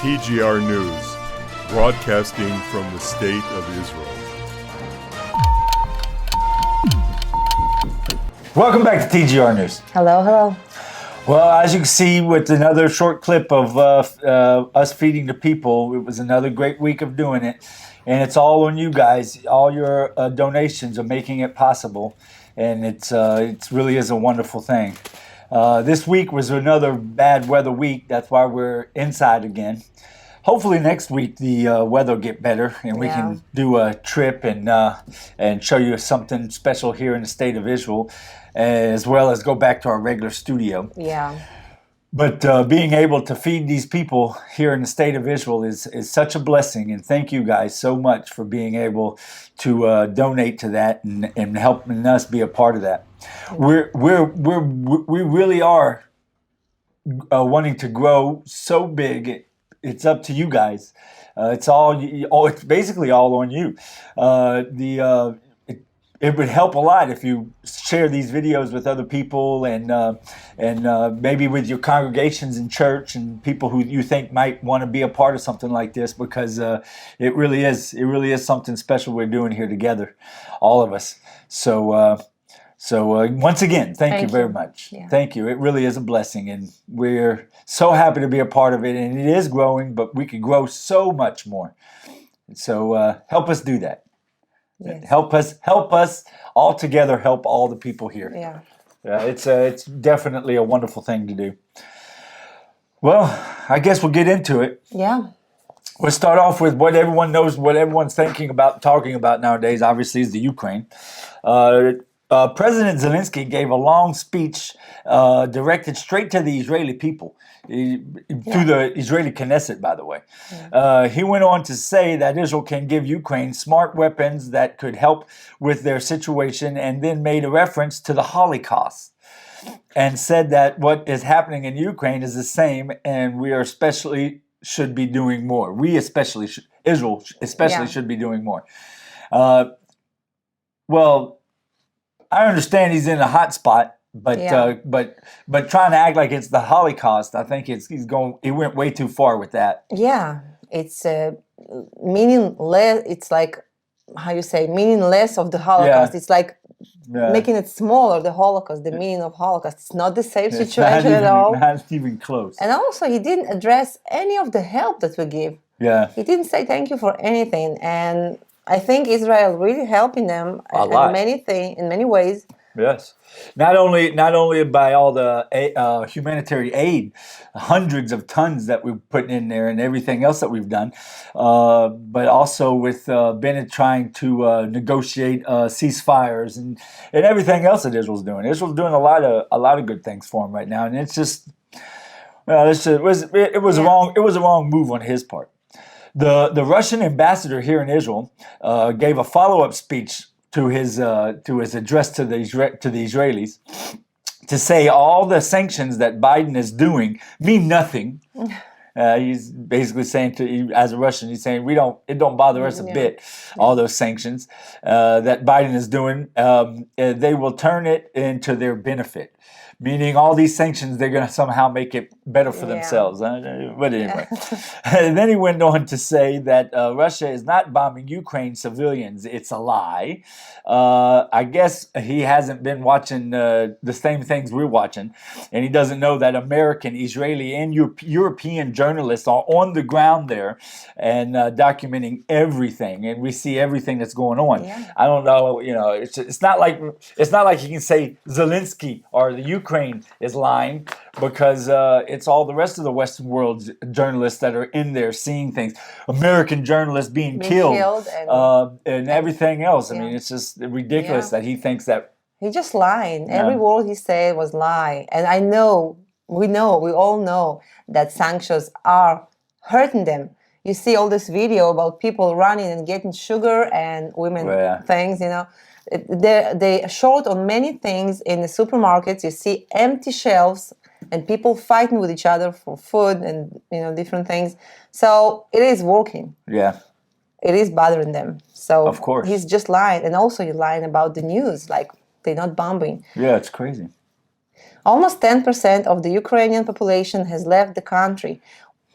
TGR News, broadcasting from the State of Israel. Welcome back to TGR News. Hello, hello. Well, as you can see with another short clip of us feeding the people, it was another great week of doing it. And it's all on you guys. All your donations are making it possible. And it really is a wonderful thing. This week was another bad weather week. That's why we're inside again. Hopefully next week the weather will get better and we can do a trip and show you something special here in the State of Israel, as well as go back to our regular studio. Yeah. But being able to feed these people here in the State of Israel is such a blessing, and thank you guys so much for being able to donate to that and helping us be a part of that. We really are wanting to grow so big. It's up to you guys. It's basically all on you. It would help a lot if you share these videos with other people and maybe with your congregations in church and people who you think might want to be a part of something like this, because it really is something special we're doing here together, all of us. So once again, thank you very much. Yeah. Thank you. It really is a blessing, and we're so happy to be a part of it. And it is growing, but we could grow so much more. So help us do that. Yes. Help us all together. Help all the people here. Yeah. It's definitely a wonderful thing to do. Well, I guess we'll get into it. Yeah. We'll start off with what everyone knows, what everyone's thinking about, talking about nowadays. Obviously, is the Ukraine. President Zelensky gave a long speech directed straight to the Israeli people, through the Israeli Knesset, by the way. Yeah. He went on to say that Israel can give Ukraine smart weapons that could help with their situation, and then made a reference to the Holocaust and said that what is happening in Ukraine is the same, and we especially should be doing more. Israel especially should be doing more. Well, I understand he's in a hot spot, but trying to act like it's the Holocaust, I think he went way too far with that. Yeah, it's meaningless. It's like, how you say, meaningless of the Holocaust. Yeah. It's like making it smaller, the Holocaust, the meaning of Holocaust. It's not the same situation at all. Not even close. And also, he didn't address any of the help that we give. Yeah. He didn't say thank you for anything. And I think Israel really helping them in many ways. Yes, not only by all the humanitarian aid, hundreds of tons that we're putting in there, and everything else that we've done, but also with Bennett trying to negotiate ceasefires and everything else that Israel's doing. Israel's doing a lot of good things for him right now, and it's just, well, it was a wrong move on his part. The Russian ambassador here in Israel gave a follow-up speech to his address to the Israelis, to say all the sanctions that Biden is doing mean nothing. He's basically saying, as a Russian, he's saying it don't bother us a bit. All those sanctions that Biden is doing, they will turn it into their benefit. Meaning all these sanctions, they're going to somehow make it better for themselves. But anyway. And then he went on to say that Russia is not bombing Ukraine civilians. It's a lie. I guess he hasn't been watching the same things we're watching. And he doesn't know that American, Israeli, and European journalists are on the ground there and documenting everything. And we see everything that's going on. Yeah. I don't know. It's not like he can say Zelensky or the Ukraine is lying, because it's all the rest of the Western world's journalists that are in there seeing things. American journalists being killed and everything else. I mean, it's just ridiculous that he thinks that. He just lied. Every word he said was lie. And we all know that sanctions are hurting them. You see all this video about people running and getting sugar and women things, They short on many things in the supermarkets. You see empty shelves and people fighting with each other for food and different things. So it is working. Yeah. It is bothering them. So of course he's just lying, and also he's lying about the news, like they're not bombing. Yeah, it's crazy. Almost 10% of the Ukrainian population has left the country.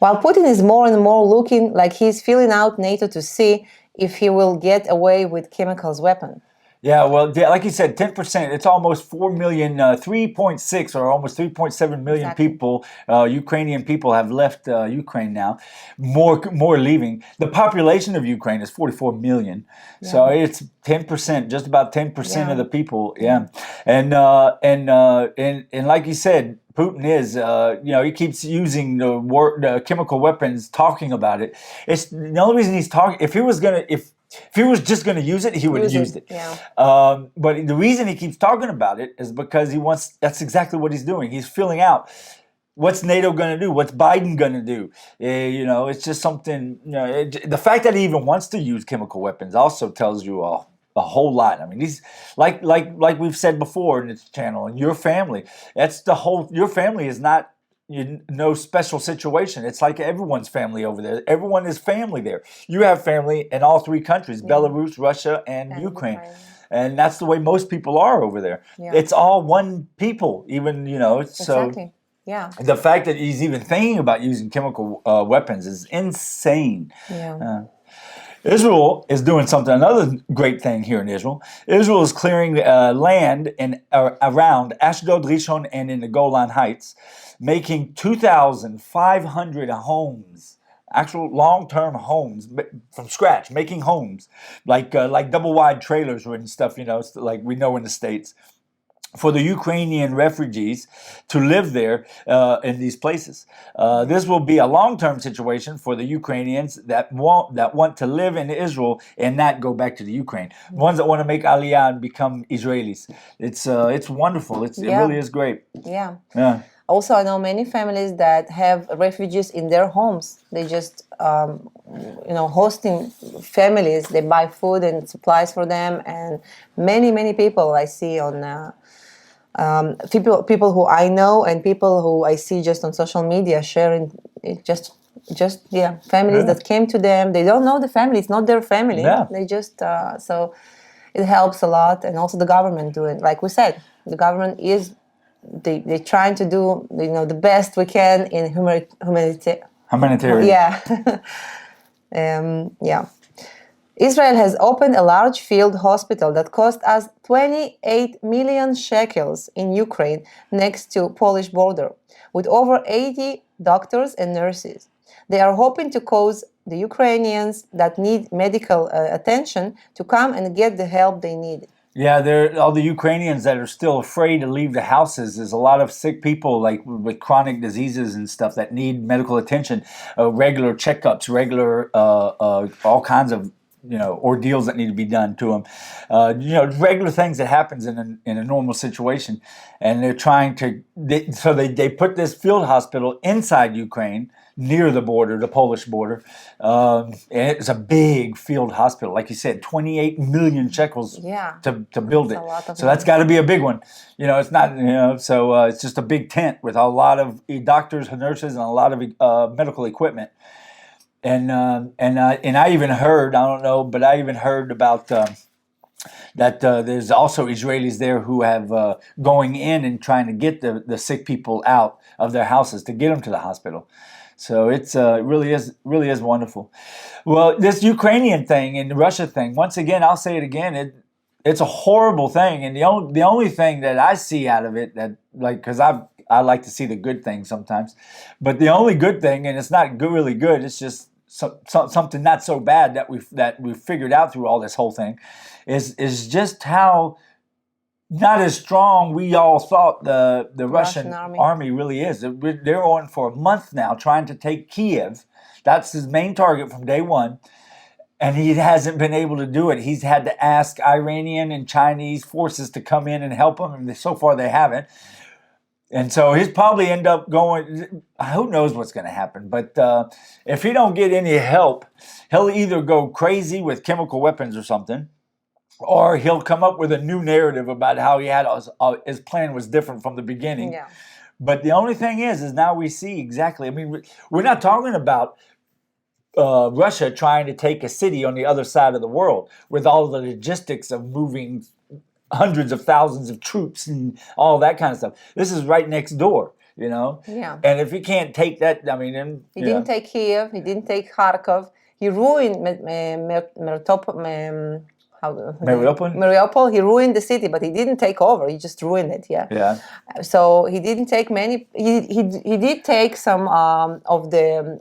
While Putin is more and more looking like he's filling out NATO to see if he will get away with chemicals weapon. Yeah, well, like you said, 10%, it's almost 4 million, 3.6 or almost 3.7 million Exactly. people, Ukrainian people have left Ukraine now. More leaving. The population of Ukraine is 44 million. So it's 10%, just about 10% of the people. Yeah. And like you said, Putin is, he keeps using the chemical weapons, talking about it. It's the only reason he's talking. If he was just going to use it, he would have used it. Yeah. But the reason he keeps talking about it is because that's exactly what he's doing. He's filling out what's NATO going to do, what's Biden going to do. It's just something, the fact that he even wants to use chemical weapons also tells you a whole lot. I mean, these like we've said before in this channel, and your family, your family is not no special situation. It's like everyone's family over there. Everyone is family there. You have family in all three countries, Belarus, Russia, and Ukraine. And that's the way most people are over there. Yeah. It's all one people, even, Exactly. So yeah. The fact that he's even thinking about using chemical weapons is insane. Yeah. Israel is doing something, another great thing here in Israel. Israel is clearing land around Ashdod, Rishon, and in the Golan Heights, making 2,500 homes, actual long-term homes from scratch, making homes like double-wide trailers and stuff, like we know in the States, for the Ukrainian refugees to live there in these places. This will be a long-term situation for the Ukrainians that want to live in Israel and not go back to the Ukraine. Ones that want to make Aliyah and become Israelis. It's wonderful. It really is great. Yeah. Yeah. Also, I know many families that have refugees in their homes. They just, hosting families. They buy food and supplies for them, and many people I see on people who I know and people who I see just on social media sharing it. Families that came to them. They don't know the family. It's not their family. Yeah. They just so it helps a lot, and also the government do it. Like we said, the government is. They're trying to do the best we can in Humanitarian. Yeah. Israel has opened a large field hospital that cost us 28 million shekels in Ukraine next to Polish border, with over 80 doctors and nurses. They are hoping to cause the Ukrainians that need medical attention to come and get the help they need. Yeah, all the Ukrainians that are still afraid to leave the houses. There's a lot of sick people like with chronic diseases and stuff that need medical attention, regular checkups, regular all kinds of ordeals that need to be done to them. Regular things that happens in a normal situation, and they're trying to. They put this field hospital inside Ukraine, near the border, the Polish border. And it's a big field hospital, like you said, 28 million shekels to build it. So that's got to be a big one. It's not. So it's just a big tent with a lot of doctors, nurses, and a lot of medical equipment. And I even heard, I don't know, but I even heard about that there's also Israelis there who have going in and trying to get the sick people out of their houses to get them to the hospital. So it's really is wonderful. Well, this Ukrainian thing and the Russia thing, once again, I'll say it again, it's a horrible thing. And the only thing that I see out of it, that because I like to see the good things sometimes, but the only good thing, and it's not really good, it's just something not so bad that we've figured out through all this whole thing, is just how not as strong we all thought the Russian army really is. They're on for a month now trying to take Kiev. That's his main target from day one. And he hasn't been able to do it. He's had to ask Iranian and Chinese forces to come in and help him. And so far they haven't. And so he's probably end up going, who knows what's going to happen. But if he don't get any help, he'll either go crazy with chemical weapons or something, or he'll come up with a new narrative about how he had his plan was different from the beginning. Yeah. But the only thing is now we see exactly. I mean, we're not talking about Russia trying to take a city on the other side of the world with all the logistics of moving hundreds of thousands of troops and all that kind of stuff. This is right next door. Yeah. And if he can't take that, I mean, then, He didn't take Kiev. He didn't take Kharkov. He ruined Mariupol? Mariupol. He ruined the city, but he didn't take over. He just ruined it. Yeah. Yeah. So he didn't take many. He did take some of the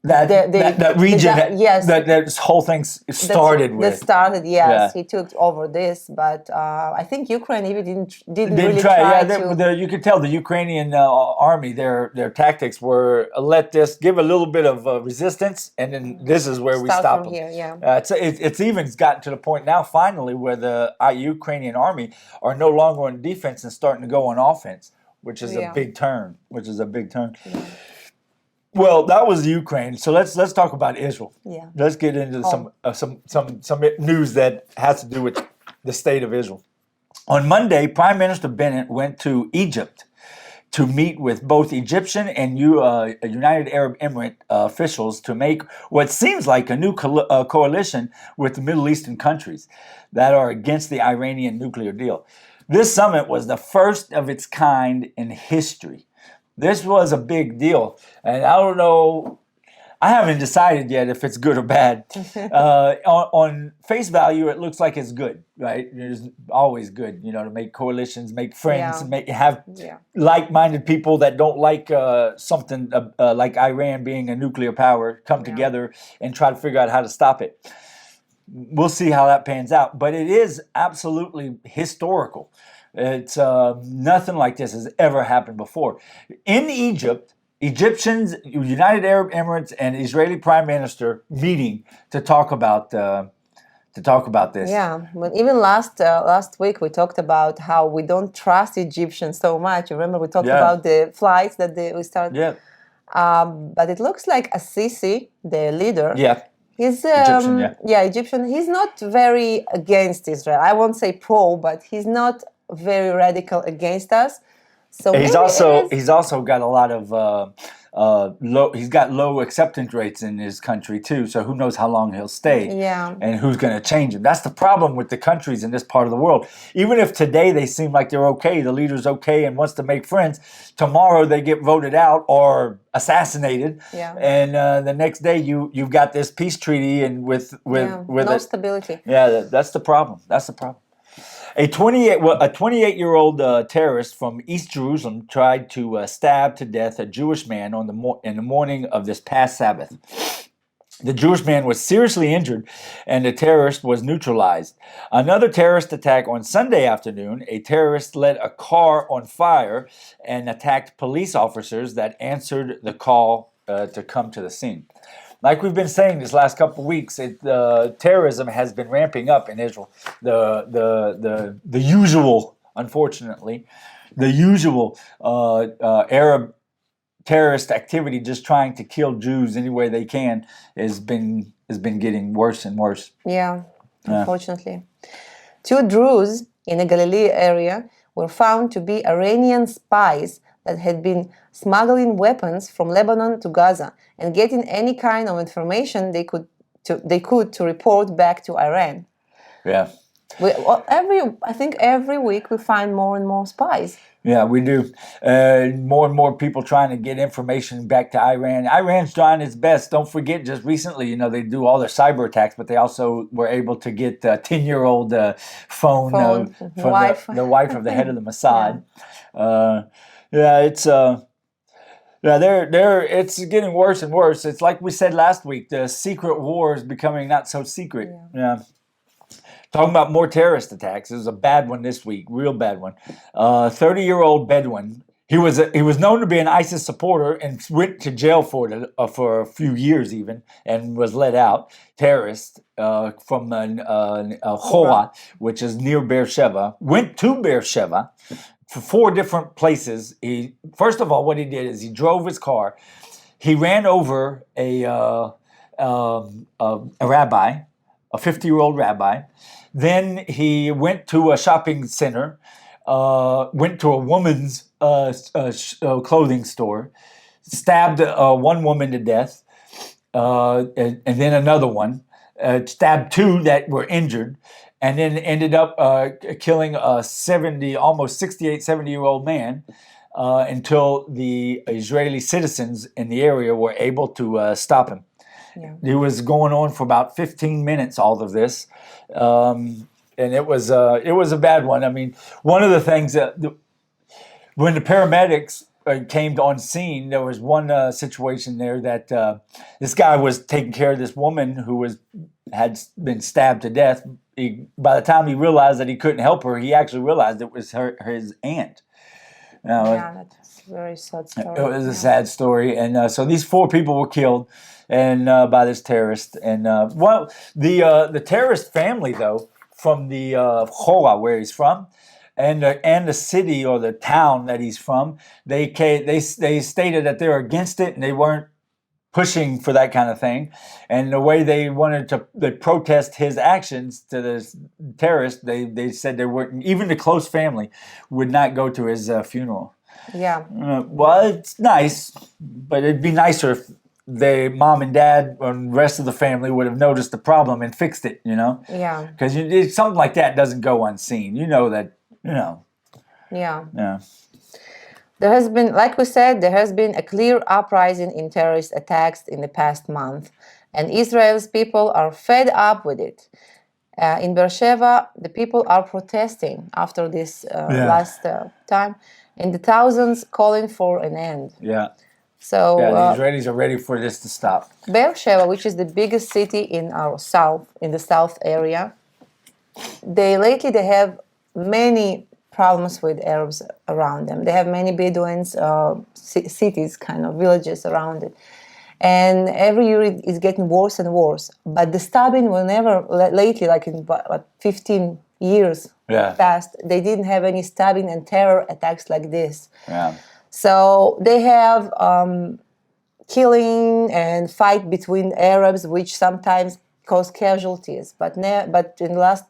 that region yes, that this whole thing started with. That started, yes. Yeah. He took over this, but I think Ukraine even didn't Didn't really try. try Yeah, to. you could tell the Ukrainian army, their tactics were let this give a little bit of resistance, and then this is where we Start stop from them. here, yeah. It's even gotten to the point now, finally, where the Ukrainian army are no longer on defense and starting to go on offense, which is a big turn. Yeah. Well, that was Ukraine. So let's talk about Israel. Yeah. Let's get into some news that has to do with the state of Israel. On Monday, Prime Minister Bennett went to Egypt to meet with both Egyptian and United Arab Emirates officials to make what seems like a new coalition with the Middle Eastern countries that are against the Iranian nuclear deal. This summit was the first of its kind in history. This was a big deal, and I don't know. I haven't decided yet if it's good or bad. On face value, it looks like it's good, right? It's always good, to make coalitions, make friends, have like-minded people that don't like something like Iran being a nuclear power come together and try to figure out how to stop it. We'll see how that pans out, but it is absolutely historical. It's nothing like this has ever happened before. In Egypt, Egyptians, United Arab Emirates, and Israeli Prime Minister meeting to talk about this. Yeah, but even last week we talked about how we don't trust Egyptians so much. Remember we talked about the flights that we started. Yeah. But it looks like Assisi, the leader. Yeah. He's Egyptian. Egyptian. He's not very against Israel. I won't say pro, but he's not very radical against us. So he's also got a lot of low acceptance rates in his country too. So who knows how long he'll stay? Yeah. And who's going to change him? That's the problem with the countries in this part of the world. Even if today they seem like they're okay, the leader's okay and wants to make friends, tomorrow they get voted out or assassinated. Yeah. And the next day you've got this peace treaty and with no stability. Yeah, that's the problem. A 28-year-old terrorist from East Jerusalem tried to stab to death a Jewish man in the morning of this past Sabbath. The Jewish man was seriously injured, and the terrorist was neutralized. Another terrorist attack on Sunday afternoon. A terrorist lit a car on fire and attacked police officers that answered the call to come to the scene. Like we've been saying this last couple of weeks, terrorism has been ramping up in Israel. The usual, unfortunately, Arab terrorist activity, just trying to kill Jews any way they can, has been getting worse and worse. Yeah, unfortunately. 2 Druze in the Galilee area were found to be Iranian spies that had been smuggling weapons from Lebanon to Gaza and getting any kind of information they could to report back to Iran. Yeah. I think every week we find more and more spies. Yeah, we do. More and more people trying to get information back to Iran. Iran's trying its best. Don't forget, just recently, they do all their cyber attacks, but they also were able to get a 10-year-old phone from the wife of the head of the Mossad. It's getting worse and worse. It's like we said last week, the secret war is becoming not so secret. Yeah. Talking about more terrorist attacks. This is a bad one this week, real bad one. 30-year-old Bedouin. He was known to be an ISIS supporter and went to jail for a few years even, and was let out. Terrorist from Hoa, which is near Beersheba, went to Beersheba for 4 different places. First of all, what he did is he drove his car. He ran over a rabbi, a 50-year-old rabbi. Then he went to a shopping center, went to a woman's clothing store, stabbed one woman to death, and then another one, stabbed 2 that were injured, and then ended up killing a almost 68, 70-year-old man. until the Israeli citizens in the area were able to stop him. Yeah. It was going on for about 15 minutes, all of this. And it was a bad one. I mean, one of the things that when the paramedics came on scene, there was one situation there that this guy was taking care of this woman who had been stabbed to death. By the time he realized that he couldn't help her, he actually realized it was his aunt. Yeah, that's a very sad story. It was a sad story, and so these 4 people were killed, and by this terrorist. And the terrorist family, though, from the Chola, where he's from, and the city or the town that he's from, they stated that they're against it and they weren't pushing for that kind of thing. And the way they protest his actions to the terrorist, they said they weren't, even the close family would not go to his funeral. Yeah. Well, it's nice, but it'd be nicer if mom and dad and the rest of the family would have noticed the problem and fixed it, Yeah. Because something like that doesn't go unseen. Yeah. Yeah. There has been, like we said, there has been a clear uprising in terrorist attacks in the past month, and Israel's people are fed up with it. In Beersheba, the people are protesting after this last time, in the thousands calling for an end. Yeah. So the Israelis are ready for this to stop. Beersheba, which is the biggest city in our in the south area, they have many problems with Arabs around them. They have many Bedouins, cities, kind of villages around it. And every year it is getting worse and worse. But the stabbing will never, lately, like in 15 years past, they didn't have any stabbing and terror attacks like this. Yeah. So they have killing and fight between Arabs, which sometimes cause casualties. But in the last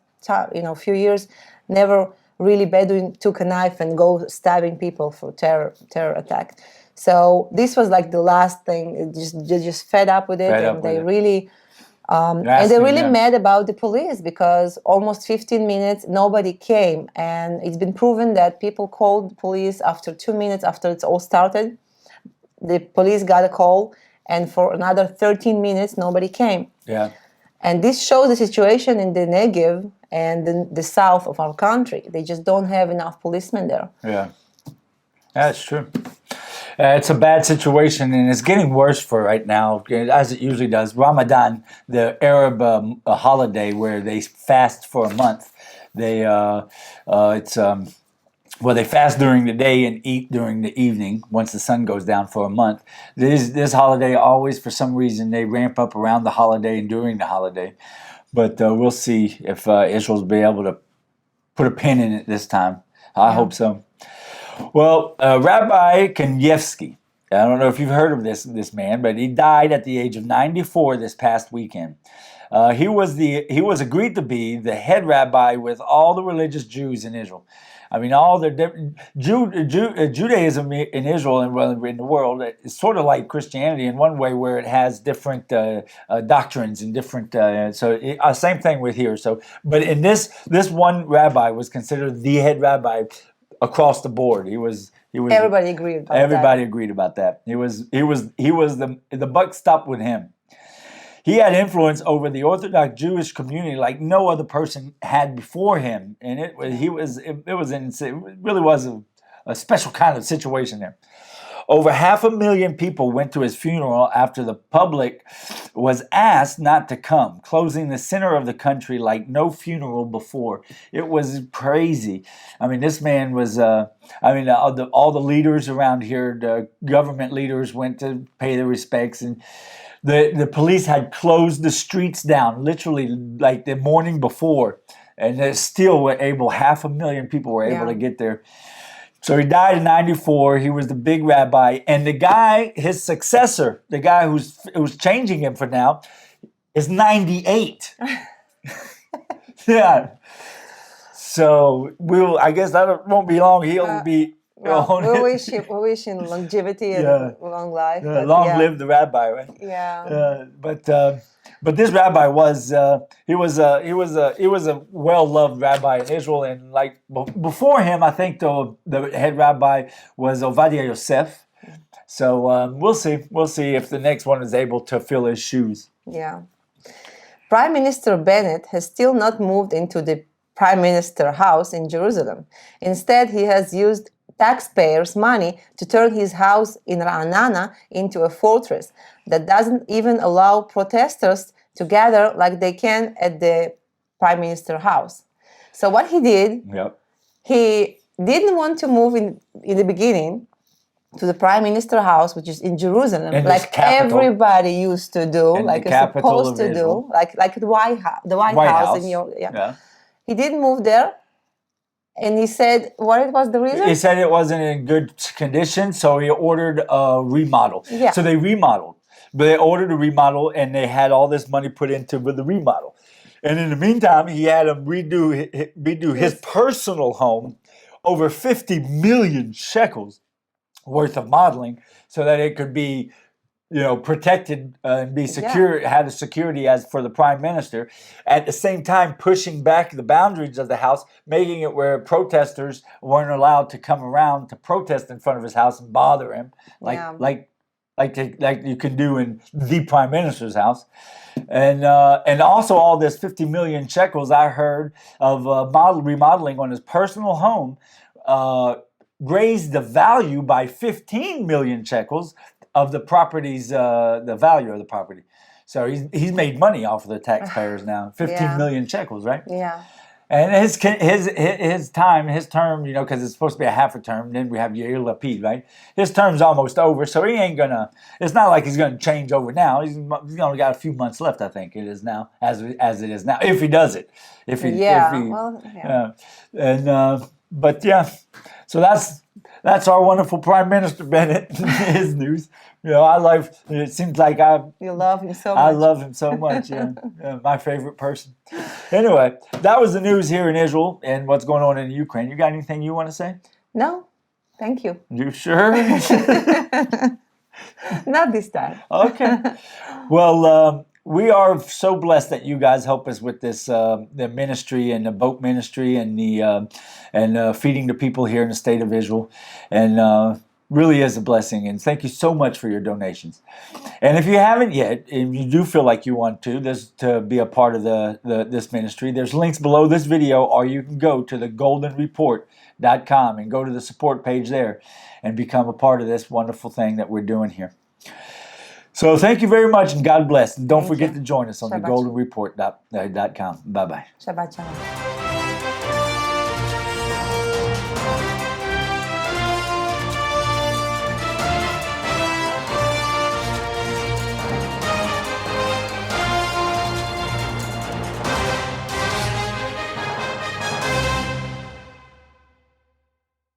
few years, never really Bedouin took a knife and go stabbing people for terror attack. So this was like the last thing. They're just fed up with it, and they're really mad about the police because almost 15 minutes nobody came, and it's been proven that people called the police after 2 minutes after it's all started. The police got a call, and for another 13 minutes nobody came. Yeah. And this shows the situation in the Negev and the south of our country. They just don't have enough policemen there. Yeah, that's true. It's a bad situation, and it's getting worse for right now, as it usually does. Ramadan, the Arab holiday where they fast for a month. They they fast during the day and eat during the evening once the sun goes down for a month. This holiday always, for some reason, they ramp up around the holiday and during the holiday. But we'll see if Israel's be able to put a pin in it this time. I hope so. Well, Rabbi Kanievsky, I don't know if you've heard of this man, but he died at the age of 94 this past weekend. He was agreed to be the head rabbi with all the religious Jews in Israel. I mean, all the Judaism in Israel and in the world is sort of like Christianity in one way, where it has different doctrines and different. Same thing with here. So, but in this one rabbi was considered the head rabbi across the board. He was. Everybody agreed about that. Everybody agreed about that. He was the buck stopped with him. He had influence over the Orthodox Jewish community like no other person had before him, and it really was a special kind of situation there. Over 500,000 people went to his funeral after the public was asked not to come, closing the center of the country like no funeral before. It was crazy. I mean, this man was. All the leaders around here, the government leaders, went to pay their respects, and the police had closed the streets down literally like the morning before, and they still were able. 500,000 people were able to get there. So he died in 94. He was the big rabbi. And the guy, his successor, the guy who's changing him for now, is 98. Yeah. So I guess that won't be long. He'll be... we wish him longevity and long life. Long live the rabbi, right? Yeah. But But this rabbi was he was a well-loved rabbi in Israel, and like before him, I think the head rabbi was Ovadia Yosef. So we'll see if the next one is able to fill his shoes. Yeah. Prime Minister Bennett has still not moved into the Prime Minister house in Jerusalem. Instead, he has used taxpayers' money to turn his house in Ra'anana into a fortress that doesn't even allow protesters to gather like they can at the Prime Minister house. So what he did, he didn't want to move in the beginning to the Prime Minister house, which is in Jerusalem, in like everybody used to do, like it's supposed to do, like the White House in your He didn't move there. And he said, what was the reason? He said it wasn't in good condition, so he ordered a remodel. Yeah. So they remodeled. But they ordered a remodel, and they had all this money put into the remodel. And in the meantime, he had him redo his personal home, over 50 million shekels worth of modeling, so that it could be protected and be secure, have the security as for the prime minister. At the same time, pushing back the boundaries of the house, making it where protesters weren't allowed to come around to protest in front of his house and bother him, like you can do in the prime minister's house. And also all this 50 million shekels I heard of remodeling on his personal home raised the value by 15 million shekels of the property's the value of the property. So he's made money off of the taxpayers now. 15 million shekels, right? Yeah. And his term, because it's supposed to be a half a term. Then we have Yair Lapid, right? His term's almost over, so he ain't gonna. It's not like he's gonna change over now. He's only got a few months left, I think it is now, as it is now. If he does it, but yeah. So that's our wonderful Prime Minister Bennett. His news. It seems like you love him so much. I love him so much. Yeah. My favorite person. Anyway, that was the news here in Israel and what's going on in Ukraine. You got anything you want to say? No, thank you. You sure? Not this time. Okay. Well, we are so blessed that you guys help us with this the ministry and the boat ministry and the feeding the people here in the state of Israel, and really is a blessing. And thank you so much for your donations. And if you haven't yet, and you do feel like you want to be a part of this ministry, there's links below this video, or you can go to thegoldenreport.com and go to the support page there and become a part of this wonderful thing that we're doing here. So thank you very much, and God bless. And don't forget to join us on thegoldenreport.com. Bye-bye. Shabbat shalom.